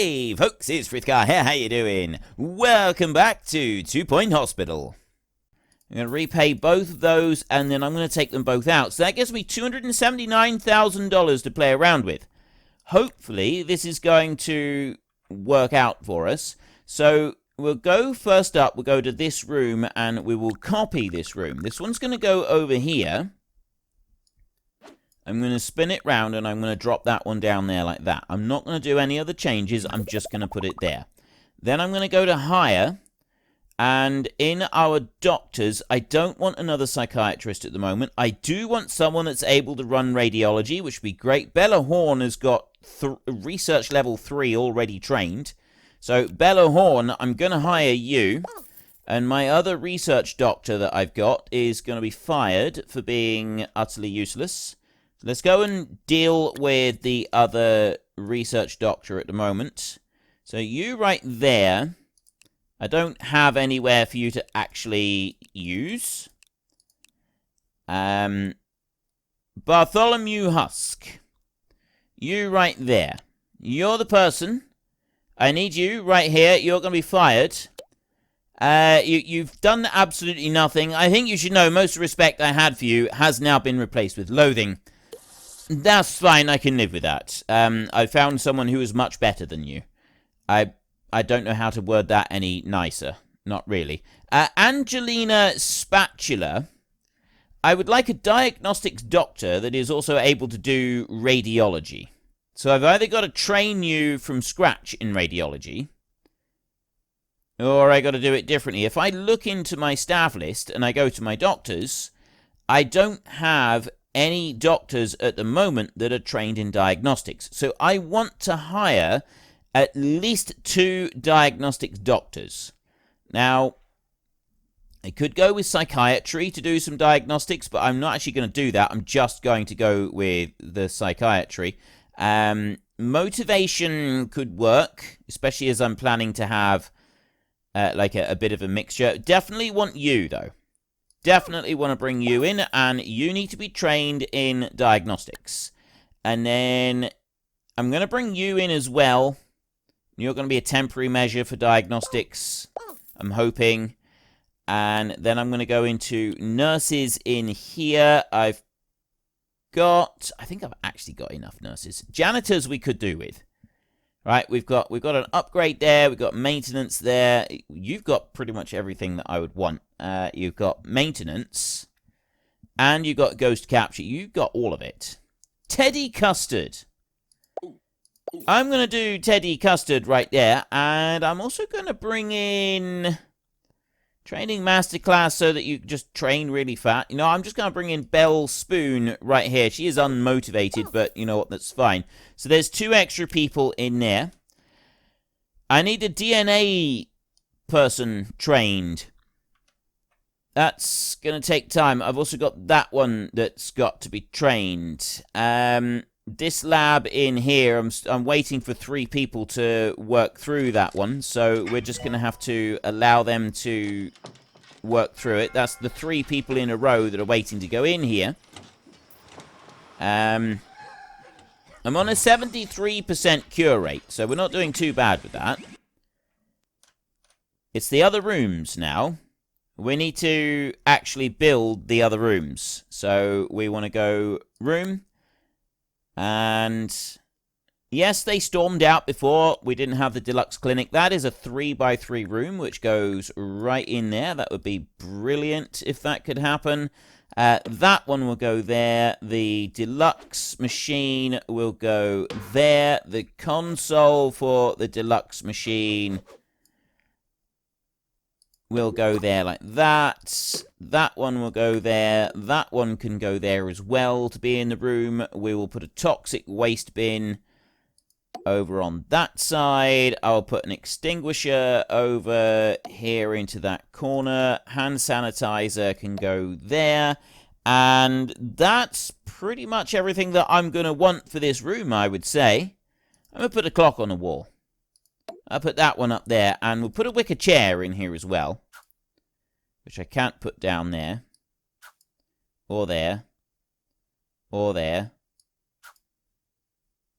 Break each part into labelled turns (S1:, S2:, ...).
S1: Hey folks, it's Frithgar here, how you doing? Welcome back to 2 Point Hospital. I'm going to repay both of those, and then I'm going to take them both out. So that gives me $279,000 to play around with. Hopefully, this is going to work out for us. So we'll go first up, we'll go to this room, and we will copy this room. This one's going to go over here. I'm going to spin it round, and I'm going to drop that one down there like that. I'm not going to do any other changes. I'm just going to put it there. Then I'm going to go to hire. And in our doctors, I don't want another psychiatrist at the moment. I do want someone that's able to run radiology, which would be great. Bella Horn has got research level 3 already trained. So, Bella Horn, I'm going to hire you. And my other research doctor that I've got is going to be fired for being utterly useless. Let's go and deal with the other research doctor at the moment. So you right there, I don't have anywhere for you to actually use. Bartholomew Husk. You right there. You're the person. I need you right here. You're going to be fired. You've done absolutely nothing. I think you should know most respect I had for you has now been replaced with loathing. That's fine, I can live with that. I found someone who is much better than you. I don't know how to word that any nicer. Not really. Angelina Spatula. I would like a diagnostics doctor that is also able to do radiology. So I've either got to train you from scratch in radiology, or I got to do it differently. If I look into my staff list and I go to my doctors, I don't have any doctors at the moment that are trained in diagnostics. So I want to hire at least 2 diagnostics doctors. Now, I could go with psychiatry to do some diagnostics, but I'm not actually going to do that. I'm just going to go with the psychiatry. Motivation could work, especially as I'm planning to have like a bit of a mixture. Definitely want you, though. Definitely want to bring you in, and you need to be trained in diagnostics. And then I'm going to bring you in as well. You're going to be a temporary measure for diagnostics, I'm hoping. And then I'm going to go into nurses in here. I think I've actually got enough nurses. Janitors we could do with. Right, we've got an upgrade there, we've got maintenance there. You've got pretty much everything that I would want. You've got maintenance, and you've got ghost capture. You've got all of it. Teddy Custard. I'm going to do Teddy Custard right there, and I'm also going to bring in training masterclass so that you just train really fat. You know, I'm just going to bring in Belle Spoon right here. She is unmotivated, but you know what, that's fine. So there's 2 extra people in there. I need a DNA person trained. That's going to take time. I've also got that one that's got to be trained. This lab in here, I'm waiting for 3 people to work through that one. So we're just going to have to allow them to work through it. That's the 3 people in a row that are waiting to go in here. I'm on a 73% cure rate, so we're not doing too bad with that. It's the other rooms now. We need to actually build the other rooms. So we want to go room. And yes, they stormed out before. We didn't have the Deluxe Clinic. That is a 3x3 room, which goes right in there. That would be brilliant if that could happen. That one will go there. The Deluxe machine will go there. The console for the Deluxe machine will go there like that. That one will go there. That one can go there as well to be in the room. We will put a toxic waste bin over on that side. I'll put an extinguisher over here into that corner. Hand sanitizer can go there. And that's pretty much everything that I'm going to want for this room, I would say. I'm going to put a clock on the wall. I'll put that one up there, and we'll put a wicker chair in here as well, which I can't put down there, or there, or there.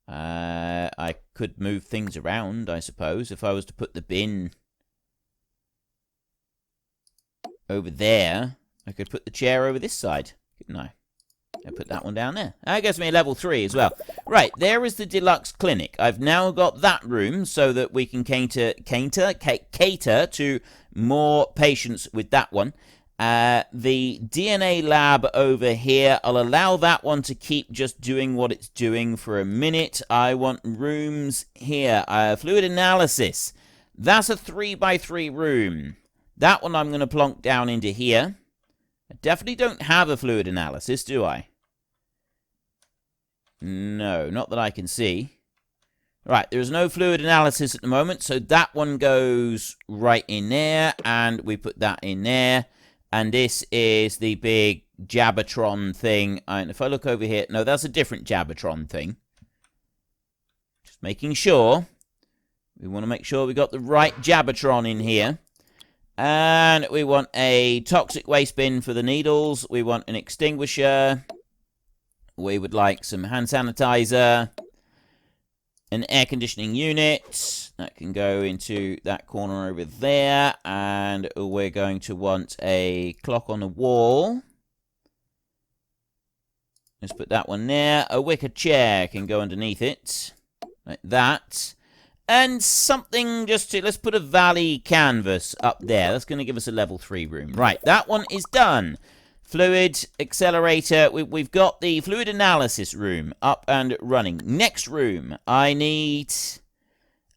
S1: I could move things around, I suppose. If I was to put the bin over there, I could put the chair over this side, couldn't I? I put that one down there. That gives me a level 3 as well. Right, there is the Deluxe Clinic. I've now got that room so that we can cater to more patients with that one. The DNA lab over here, I'll allow that one to keep just doing what it's doing for a minute. I want rooms here. Fluid analysis. That's a 3x3 room. That one I'm going to plonk down into here. I definitely don't have a fluid analysis, do I? No, not that I can see. Right, there's no fluid analysis at the moment, so that one goes right in there, and we put that in there. And this is the big Jabbertron thing. And if I look over here, no, that's a different Jabbertron thing. Just making sure. We want to make sure we got the right Jabbertron in here. And we want a toxic waste bin for the needles. We want an extinguisher. We would like some hand sanitizer. An air conditioning unit. That can go into that corner over there. And we're going to want a clock on the wall. Let's put that one there. A wicker chair can go underneath it. Like that. And something just to... Let's put a valley canvas up there. That's going to give us a level 3 room. Right, that one is done. Fluid accelerator. We've got the fluid analysis room up and running. Next room, I need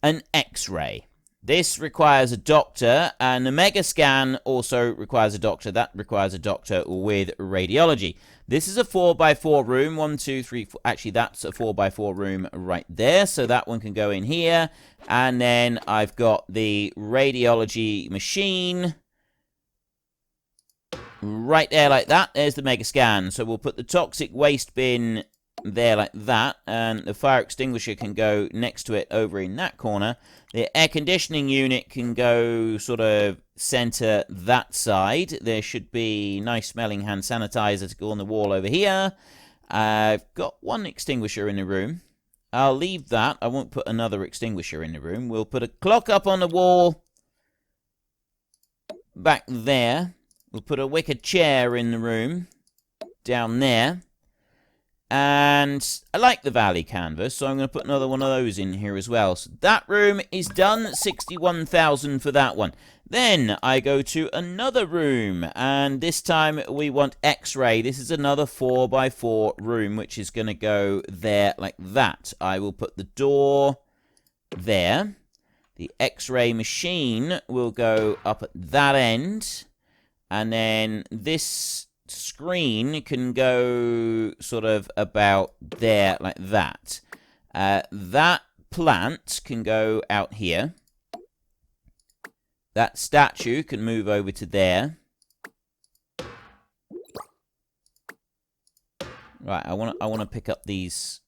S1: an X-ray. This requires a doctor, and the mega scan also requires a doctor. That requires a doctor with radiology. This is a 4x4 room. 1, 2, 3, 4. Actually, that's a 4x4 room right there. So that one can go in here. And then I've got the radiology machine right there like that. There's the mega scan. So we'll put the toxic waste bin there like that. And the fire extinguisher can go next to it over in that corner. The air conditioning unit can go sort of center that side. There should be nice smelling hand sanitizer to go on the wall over here. I've got one extinguisher in the room. I'll leave that. I won't put another extinguisher in the room. We'll put a clock up on the wall back there. We'll put a wicker chair in the room down there. And I like the valley canvas, so I'm going to put another one of those in here as well. So that room is done. 61,000 for that one. Then I go to another room, and this time we want X-ray. This is another 4x4 room, which is going to go there like that. I will put the door there. The X-ray machine will go up at that end. And then this screen can go sort of about there like that. That plant can go out here. That statue can move over to there. Right, I want to pick up these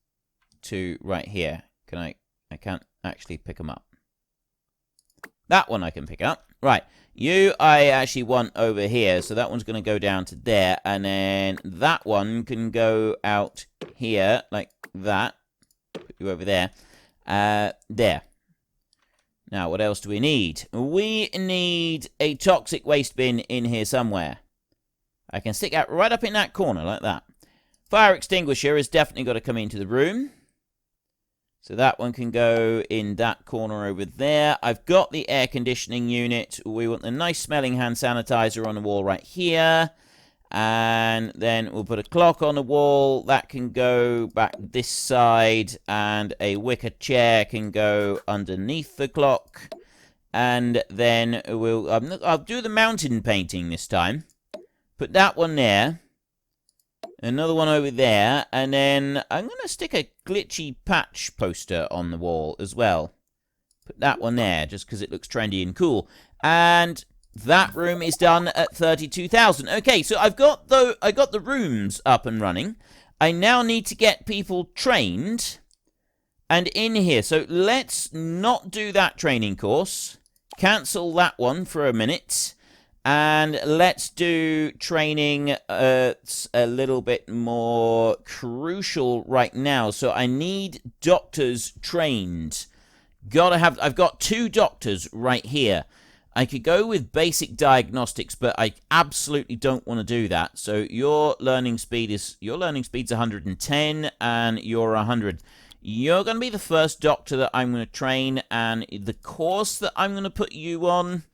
S1: two right here. Can I can't actually pick them up. That one I can pick up. Right. You, I actually want over here, so that one's going to go down to there, and then that one can go out here, like that. Put you over there. There. Now, what else do we need? We need a toxic waste bin in here somewhere. I can stick that right up in that corner, like that. Fire extinguisher has definitely got to come into the room. So that one can go in that corner over there. I've got the air conditioning unit. We want the nice smelling hand sanitizer on the wall right here. And then we'll put a clock on the wall. That can go back this side. And a wicker chair can go underneath the clock. And then I'll do the mountain painting this time. Put that one there. Another one over there, and then I'm going to stick a glitchy patch poster on the wall as well. Put that one there, just because it looks trendy and cool. And that room is done at 32,000. Okay, so I got the rooms up and running. I now need to get people trained and in here. So let's not do that training course. Cancel that one for a minute. And let's do training a little bit more crucial right now. So I need doctors trained. I've got 2 doctors right here. I could go with basic diagnostics, but I absolutely don't want to do that. So your learning speed's 110 and you're 100. You're going to be the first doctor that I'm going to train, and the course that I'm going to put you on...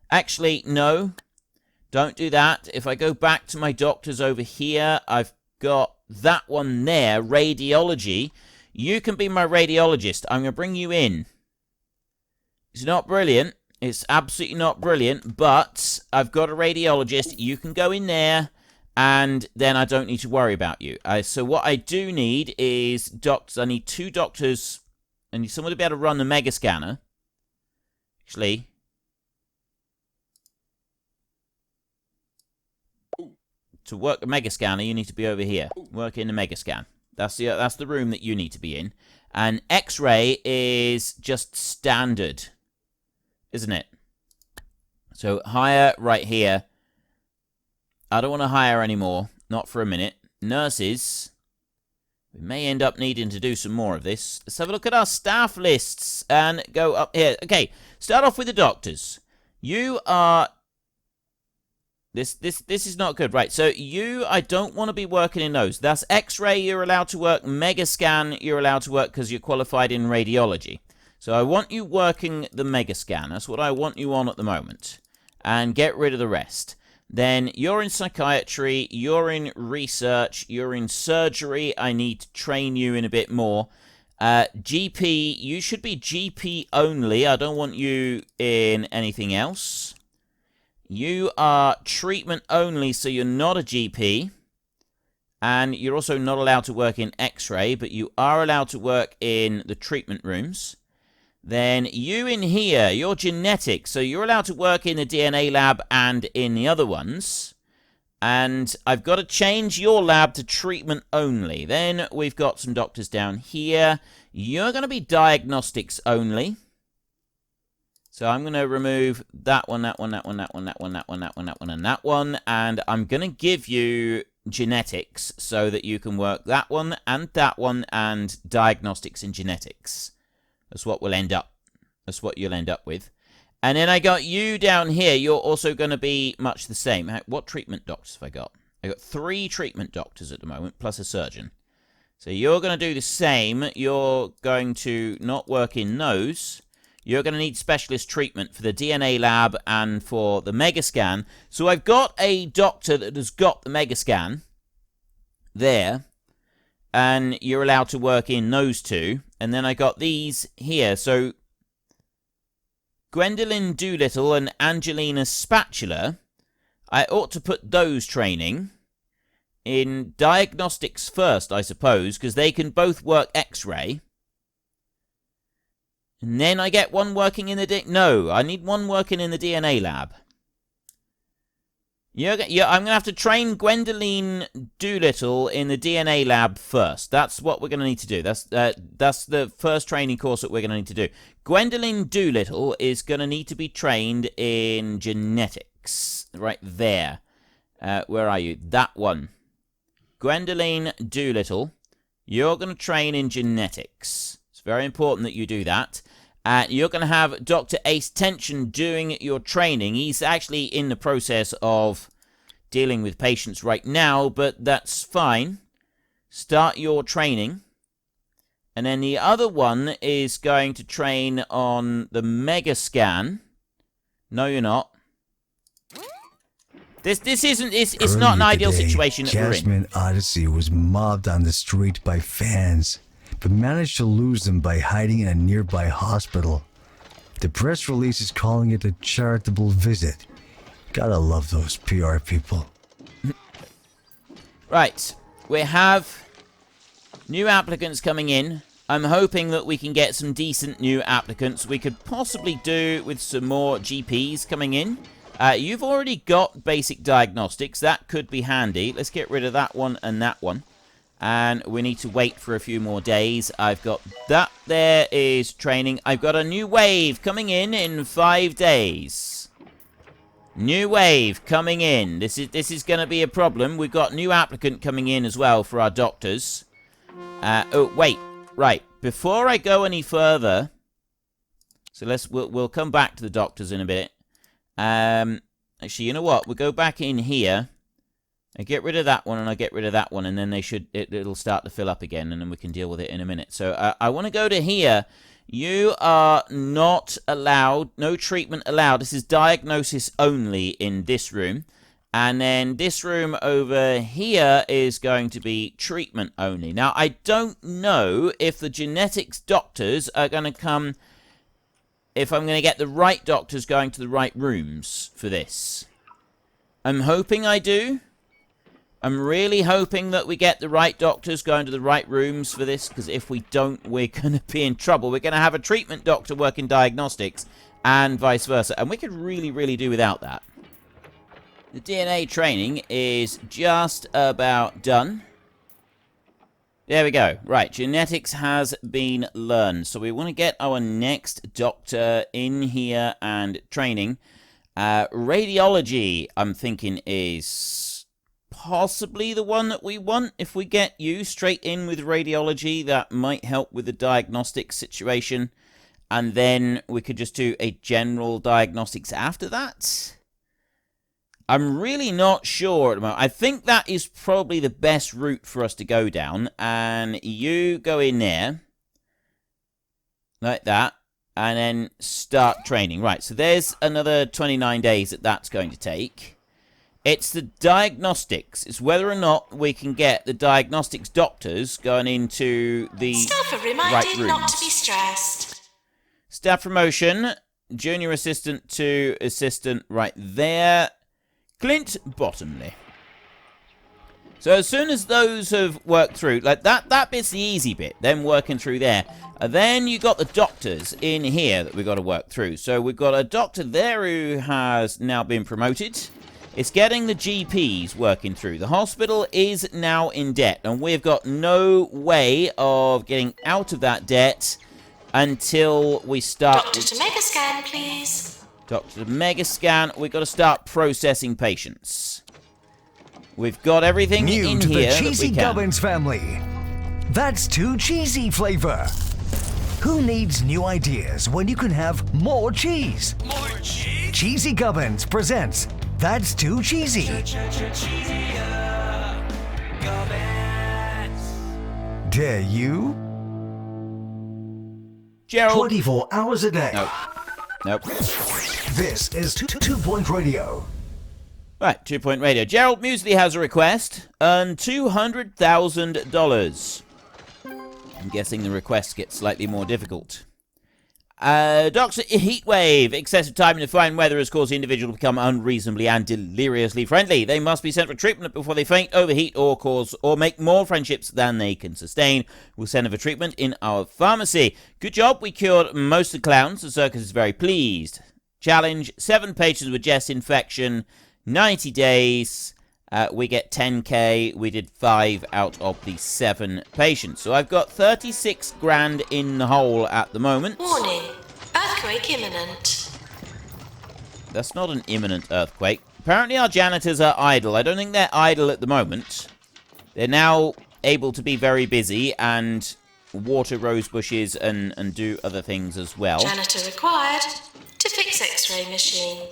S1: Actually, no. Don't do that. If I go back to my doctors over here, I've got that one there, Radiology. You can be my radiologist. I'm going to bring you in. It's not brilliant. It's absolutely not brilliant, but I've got a radiologist. You can go in there, and then I don't need to worry about you. So what I do need is doctors. I need 2 doctors. I need someone to be able to run the mega scanner. Actually, to work the mega scanner, you need to be over here. Work in the mega scan. That's the room that you need to be in. And X-ray is just standard, isn't it? So hire right here. I don't want to hire anymore. Not for a minute. Nurses. We may end up needing to do some more of this. Let's have a look at our staff lists and go up here. Okay, start off with the doctors. You are... This is not good. Right, so I don't want to be working in those. That's X-ray, you're allowed to work. Mega scan, you're allowed to work because you're qualified in radiology. So I want you working the mega scan. That's what I want you on at the moment. And get rid of the rest. Then you're in psychiatry, you're in research, you're in surgery. I need to train you in a bit more. GP, you should be GP only. I don't want you in anything else. You are treatment only, so you're not a GP. And you're also not allowed to work in X-ray, but you are allowed to work in the treatment rooms. Then you in here, you're genetics, so you're allowed to work in the DNA lab and in the other ones. And I've got to change your lab to treatment only. Then we've got some doctors down here. You're going to be diagnostics only. So I'm going to remove that one, that one, that one, that one, that one, that one, that one, that one, and that one. And I'm going to give you genetics so that you can work that one and diagnostics and genetics. That's what we'll end up. That's what you'll end up with. And then I got you down here. You're also going to be much the same. What treatment doctors have I got? I got 3 treatment doctors at the moment, plus a surgeon. So you're going to do the same. You're going to not work in those. You're going to need specialist treatment for the DNA lab and for the mega scan. So I've got a doctor that has got the mega scan there. And you're allowed to work in those 2. And then I got these here. So Gwendoline Doolittle and Angelina Spatula, I ought to put those training in diagnostics first, I suppose, because they can both work X-ray. And then I get one working in the... No, I need one working in the DNA lab. I'm going to have to train Gwendoline Doolittle in the DNA lab first. That's what we're going to need to do. That's the first training course that we're going to need to do. Gwendoline Doolittle is going to need to be trained in genetics. Right there. Where are you? That one. Gwendoline Doolittle, you're going to train in genetics. It's very important that you do that. You're going to have Dr. Ace Tension doing your training. He's actually in the process of dealing with patients right now, but that's fine. Start your training. And then the other one is going to train on the mega scan. No, you're not. This isn't... It's not an ideal situation that we're in.
S2: Jasmine Odyssey was mobbed on the street by fans, but managed to lose them by hiding in a nearby hospital. The press release is calling it a charitable visit. Gotta love those PR people.
S1: Right, we have new applicants coming in. I'm hoping that we can get some decent new applicants. We could possibly do with some more GPs coming in. You've already got basic diagnostics. That could be handy. Let's get rid of that one and that one. And we need to wait for a few more days. I've got that there is training. I've got a new wave coming in 5 days. New wave coming in. This is going to be a problem. We've got new applicant coming in as well for our doctors. Oh, wait. Right. Before I go any further... So we'll come back to the doctors in a bit. Actually, you know what? We'll go back in here. I get rid of that one and I get rid of that one, and then it'll start to fill up again, and then we can deal with it in a minute. So I want to go to here. You are not allowed, no treatment allowed. This is diagnosis only in this room. And then this room over here is going to be treatment only. Now, I don't know if the genetics doctors are going to come, if I'm going to get the right doctors going to the right rooms for this. I'm hoping I do. I'm really hoping that we get the right doctors going to the right rooms for this, because if we don't, we're going to be in trouble. We're going to have a treatment doctor working diagnostics and vice versa, and we could really, really do without that. The DNA training is just about done. There we go. Right, genetics has been learned, so we want to get our next doctor in here and training. Radiology, I'm thinking, is... possibly the one that we want. If we get you straight in with radiology, that might help with the diagnostic situation. And then we could just do a general diagnostics after that. I'm really not sure at the moment. I think that is probably the best route for us to go down. And you go in there. Like that. And then start training. Right, so there's another 29 days that's going to take. It's the diagnostics. It's whether or not we can get the diagnostics doctors going into the
S3: Staff are reminded not to be stressed.
S1: Staff promotion. Junior assistant to assistant right there. Clint Bottomley. So as soon as those have worked through, like that bit's the easy bit, them working through there. And then you got the doctors in here that we've got to work through. So we've got a doctor there who has now been promoted. It's getting the GPs working through. The hospital is now in debt, and we've got no way of getting out of that debt until we start...
S3: Doctor to Megascan, please.
S1: Doctor to Megascan. We've got to start processing patients. We've got everything
S2: New
S1: in
S2: to
S1: here
S2: the Cheesy
S1: that we can.
S2: Gubbins family. That's too cheesy flavor. Who needs new ideas when you can have more cheese?
S4: More cheese?
S2: Cheesy Gubbins presents That's Too Cheesy. Dare you?
S1: Gerald.
S2: 24 hours a day.
S1: Nope.
S2: This is 2 Point Radio.
S1: Right, 2 Point Radio. Gerald Muesli has a request. Earn $200,000. I'm guessing the request gets slightly more difficult. Doctor, heatwave. Excessive time in the fine weather has caused the individual to become unreasonably and deliriously friendly. They must be sent for treatment before they faint, overheat, or make more friendships than they can sustain. We'll send them for treatment in our pharmacy. Good job, we cured most of the clowns. The circus is very pleased. Challenge, 7 patients with chest infection, 90 days. We get 10k. We did 5 out of the 7 patients. So I've got 36 grand in the hole at the moment.
S3: Warning, earthquake imminent.
S1: That's not an imminent earthquake. Apparently our janitors are idle. I don't think they're idle at the moment. They're now able to be very busy and water rose bushes and do other things as well.
S3: Janitor required to fix X-ray machine.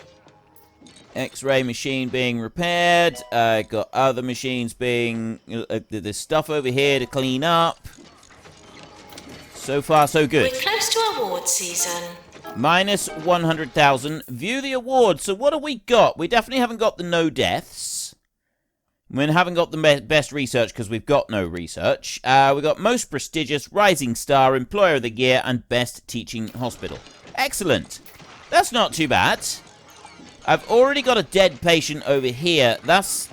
S1: X-ray machine being repaired. Got other machines being... there's stuff over here to clean up. So far, so good.
S3: We're close to award season.
S1: Minus 100,000. View the awards. So what have we got? We definitely haven't got the no deaths. We haven't got the best research because we've got no research. We've got most prestigious, rising star, employer of the year, and best teaching hospital. Excellent. That's not too bad. I've already got a dead patient over here. That's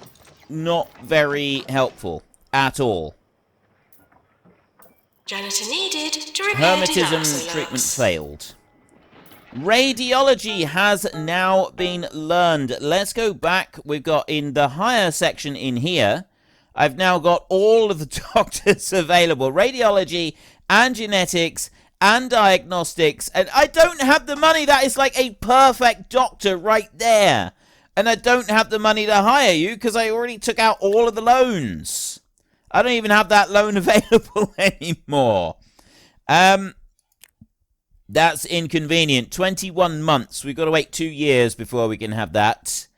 S1: not very helpful at all.
S3: Janitor needed to repair
S1: Hermetism treatment failed. Radiology has now been learned. Let's go back. We've got in the higher section in here. I've now got all of the doctors available. Radiology and genetics and diagnostics, and I don't have the money. That is like a perfect doctor right there. And I don't have the money to hire you because I already took out all of the loans. I don't even have that loan available anymore. That's inconvenient. 21 months. We've got to wait 2 years before we can have that.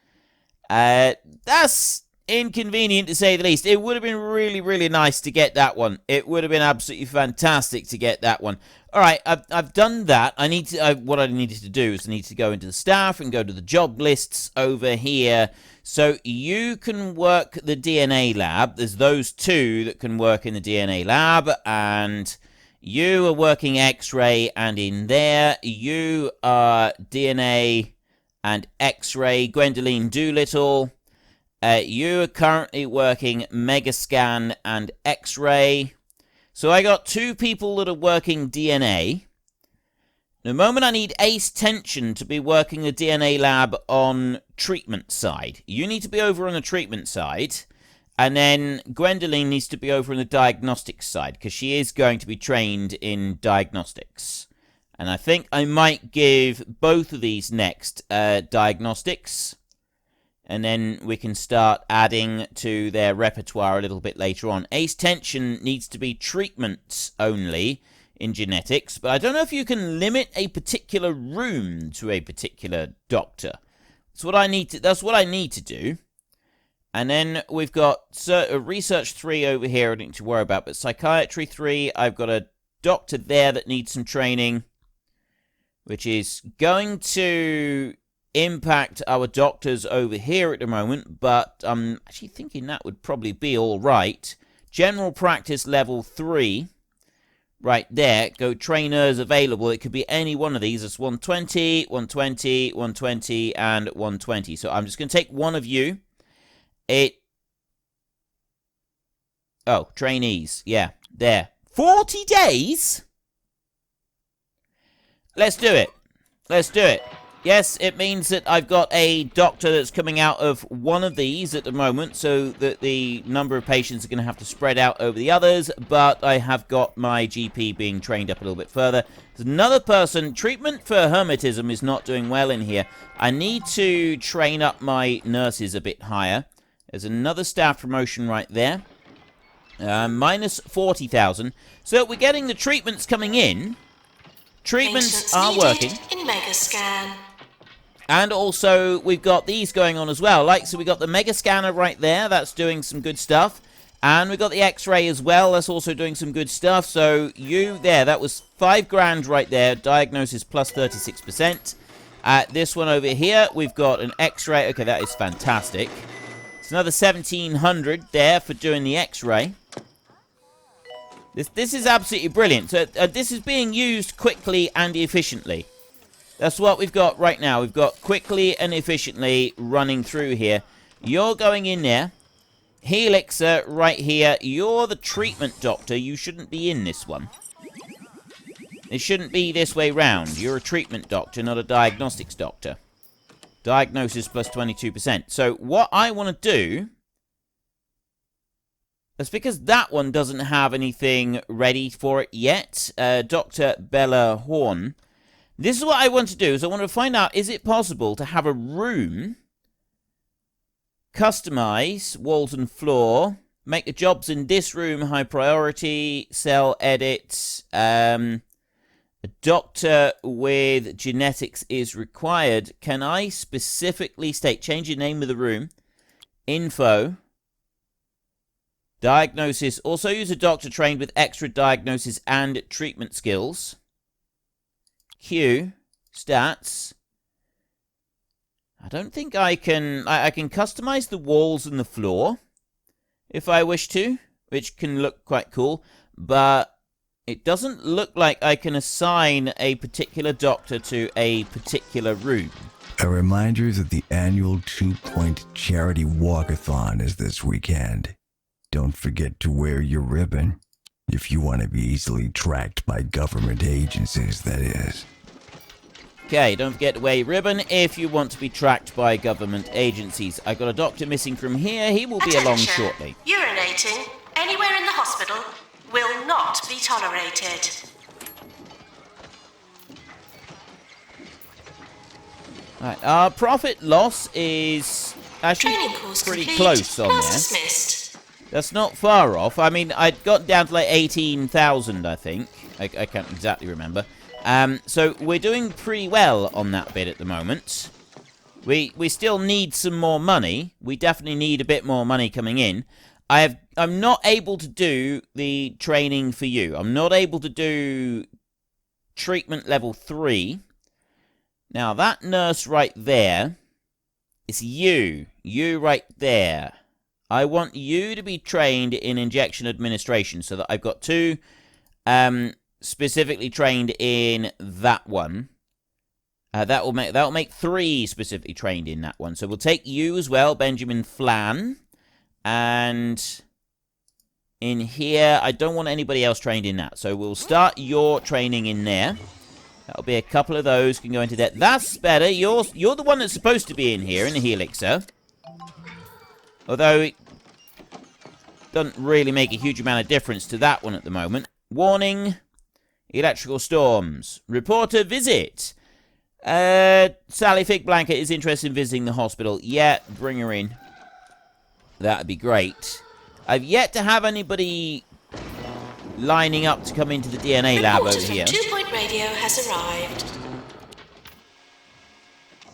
S1: That's inconvenient to say the least. It would have been really, really nice to get that one. It would have been absolutely fantastic to get that one. All right, I've done that. What I needed to do is I need to go into the staff and go to the job lists over here. So you can work the DNA lab. There's those two that can work in the DNA lab, and you are working X-ray, and in there you are DNA and X-ray. Gwendoline Doolittle. You are currently working Megascan and X-ray. So I got 2 people that are working DNA. The moment I need Ace Tension to be working the DNA lab on treatment side. You need to be over on the treatment side. And then Gwendoline needs to be over on the diagnostic side, because she is going to be trained in diagnostics. And I think I might give both of these next diagnostics. And then we can start adding to their repertoire a little bit later on. Ace Tension needs to be treatment only in genetics, but I don't know if you can limit a particular room to a particular doctor. That's what I need to do. And then we've got research 3 over here I don't need to worry about, but psychiatry 3, I've got a doctor there that needs some training, which is going to impact our doctors over here at the moment, but I'm actually thinking that would probably be all right. General practice level 3, right there. Go trainers available. It could be any one of these. It's 120, 120, 120, and 120. So I'm just going to take one of you. Trainees. Yeah, there. 40 days? Let's do it. Let's do it. Yes, it means that I've got a doctor that's coming out of one of these at the moment, so that the number of patients are going to have to spread out over the others, but I have got my GP being trained up a little bit further. There's another person. Treatment for hermetism is not doing well in here. I need to train up my nurses a bit higher. There's another staff promotion right there. Minus 40,000. So we're getting the treatments coming in. Treatments are working.
S3: In Megascan.
S1: And also, we've got these going on as well. So we've got the Mega Scanner right there. That's doing some good stuff. And we've got the X-ray as well. That's also doing some good stuff. So you there, that was $5,000 right there. Diagnosis plus 36%. This one over here, we've got an X-ray. Okay, that is fantastic. It's another 1,700 there for doing the X-ray. This is absolutely brilliant. So this is being used quickly and efficiently. That's what we've got right now. We've got quickly and efficiently running through here. You're going in there. Helixer right here. You're the treatment doctor. You shouldn't be in this one. It shouldn't be this way round. You're a treatment doctor, not a diagnostics doctor. Diagnosis plus 22%. So what I want to do... That's because that one doesn't have anything ready for it yet. Dr. Bella Horn. This is what I want to do, is I want to find out, is it possible to have a room, customize walls and floor, make the jobs in this room high priority, cell edit, a doctor with genetics is required. Can I specifically state, change the name of the room, info, diagnosis, also use a doctor trained with extra diagnosis and treatment skills. Q, stats. I don't think I can... I can customize the walls and the floor, if I wish to, which can look quite cool, but it doesn't look like I can assign a particular doctor to a particular room.
S2: A reminder that the annual 2-point charity walkathon is this weekend. Don't forget to wear your ribbon, if you want to be easily tracked by government agencies, that is.
S1: Okay, don't forget to wear your ribbon if you want to be tracked by government agencies. I've got a doctor missing from here. He will be along shortly.
S3: Urinating anywhere in the hospital will not be tolerated.
S1: Right, our profit loss is actually
S3: Training course
S1: pretty
S3: complete.
S1: close on
S3: Class
S1: there.
S3: dismissed.
S1: That's not far off. I mean, I'd got down to like 18,000, I think. I can't exactly remember. So we're doing pretty well on that bit at the moment. We still need some more money. We definitely need a bit more money coming in. I'm not able to do the training for you. I'm not able to do treatment level 3. Now, that nurse right there is you. You right there. I want you to be trained in injection administration so that I've got 2 specifically trained in that one. That'll make 3 specifically trained in that one. So we'll take you as well, Benjamin Flan. And in here, I don't want anybody else trained in that. So we'll start your training in there. That'll be a couple of those can go into that. That's better. You're the one that's supposed to be in here, in the helixer. Although it doesn't really make a huge amount of difference to that one at the moment. Warning. Electrical storms. Reporter visit. Sally Fig Blanket is interested in visiting the hospital. Yeah, bring her in. That'd be great. I've yet to have anybody lining up to come into the DNA lab over here.
S3: Reporter from 2 Point Radio has arrived.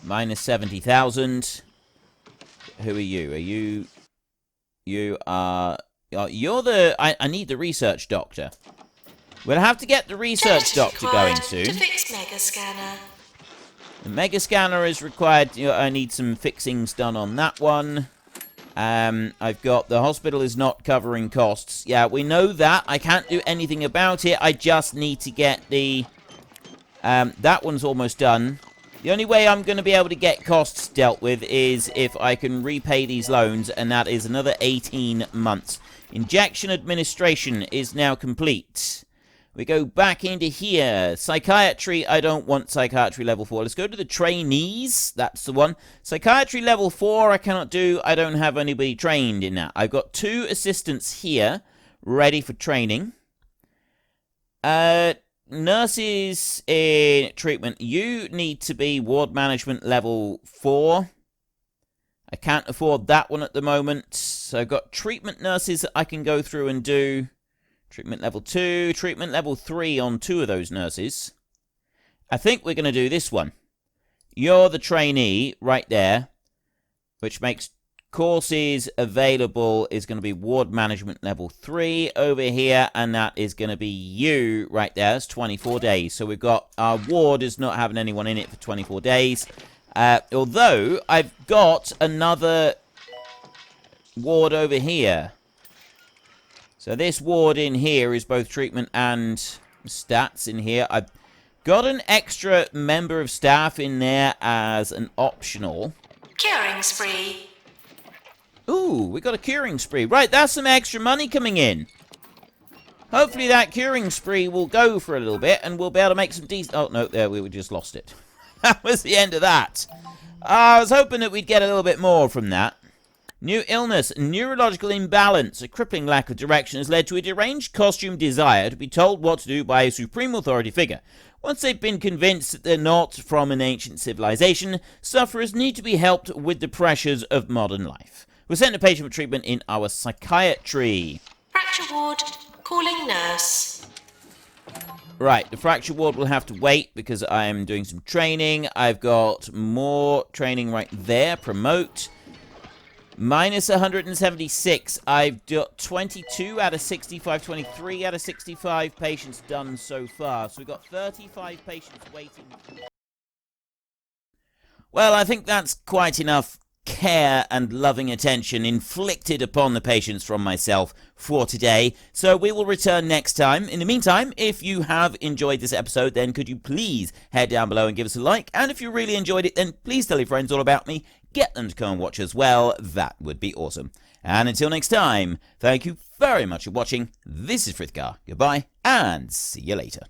S1: Minus 70,000. Who are you? You are... You're the... I need the research doctor. We'll have to get the research doctor going soon.
S3: To fix Mega Scanner.
S1: The Mega Scanner is required. I need some fixings done on that one. I've got the hospital is not covering costs. Yeah, we know that. I can't do anything about it. I just need to get the... that one's almost done. The only way I'm going to be able to get costs dealt with is if I can repay these loans, and that is another 18 months. Injection administration is now complete. We go back into here. Psychiatry, I don't want psychiatry level 4. Let's go to the trainees. That's the one. Psychiatry level 4 I cannot do. I don't have anybody trained in that. I've got 2 assistants here ready for training. Nurses in treatment. You need to be ward management level 4. I can't afford that one at the moment. So I've got treatment nurses that I can go through and do. Treatment level 2, treatment level 3 on 2 of those nurses. I think we're going to do this one. You're the trainee right there, which makes courses available is going to be ward management level 3 over here, and that is going to be you right there. That's 24 days. So we've got our ward is not having anyone in it for 24 days. Although I've got another ward over here. So this ward in here is both treatment and stats in here. I've got an extra member of staff in there as an optional.
S3: Curing spree.
S1: Ooh, we got a curing spree. Right, that's some extra money coming in. Hopefully that curing spree will go for a little bit and we'll be able to make some decent... Oh, no, there, we just lost it. That was the end of that. I was hoping that we'd get a little bit more from that. New illness, neurological imbalance, a crippling lack of direction has led to a deranged costume desire to be told what to do by a supreme authority figure. Once they've been convinced that they're not from an ancient civilization, sufferers need to be helped with the pressures of modern life. We're sent a patient for treatment in our psychiatry.
S3: Fracture ward, calling nurse.
S1: Right, the fracture ward will have to wait because I am doing some training. I've got more training right there. Promote. Minus 176. I've got 22 out of 65, 23 out of 65 patients done so far. So we've got 35 patients waiting. Well, I think that's quite enough care and loving attention inflicted upon the patients from myself for today. So we will return next time. In the meantime, if you have enjoyed this episode, then could you please head down below and give us a like? And if you really enjoyed it, then please tell your friends all about me. Get them to come and watch as well. That would be awesome. And until next time, thank you very much for watching. This is Frithgar. Goodbye, and see you later.